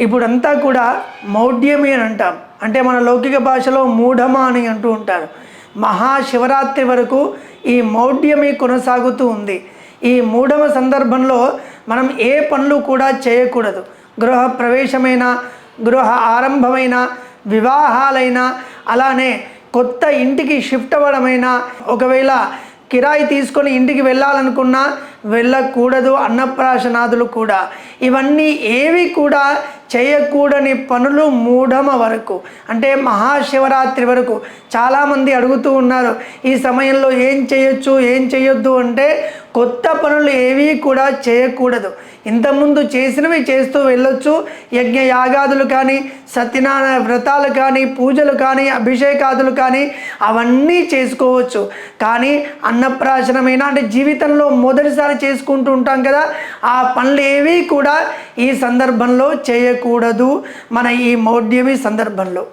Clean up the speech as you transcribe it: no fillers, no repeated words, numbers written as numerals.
ఇప్పుడంతా కూడా మౌఢ్యమి అని అంటాం, అంటే మన లౌకిక భాషలో మూఢమ అని అంటూ ఉంటారు. మహాశివరాత్రి వరకు ఈ మౌఢ్యమి కొనసాగుతూ ఉంది. ఈ మూఢమ సందర్భంలో మనం ఏ పనులు కూడా చేయకూడదు. గృహ ప్రవేశమైన, గృహ ఆరంభమైన, వివాహాలైనా, అలానే కొత్త ఇంటికి షిఫ్ట్ అవ్వడమైనా, ఒకవేళ కిరాయి తీసుకొని ఇంటికి వెళ్ళాలనుకున్నా వెళ్ళకూడదు. అన్నప్రాశనాదులు కూడా, ఇవన్నీ ఏవి కూడా చేయకూడని పనులు మూఢమ వరకు, అంటే మహాశివరాత్రి వరకు. చాలామంది అడుగుతూ ఉన్నారు, ఈ సమయంలో ఏం చేయొచ్చు ఏం చేయొద్దు అంటే, కొత్త పనులు ఏవి కూడా చేయకూడదు. ఇంతకుముందు చేసినవి చేస్తూ వెళ్ళొచ్చు. యజ్ఞ యాగాదులు కానీ, సత్యనారాయణ వ్రతాలు కానీ, పూజలు కానీ, అభిషేకాదులు కానీ అవన్నీ చేసుకోవచ్చు. కానీ అన్నప్రాశనమైన, అంటే జీవితంలో మొదటిసారి చేసుకుంటూ ఉంటాం కదా, ఆ పనులు ఏవి కూడా ఈ సందర్భంలో చేయకూడదు, మన ఈ మౌఢ్యమి సందర్భంలో.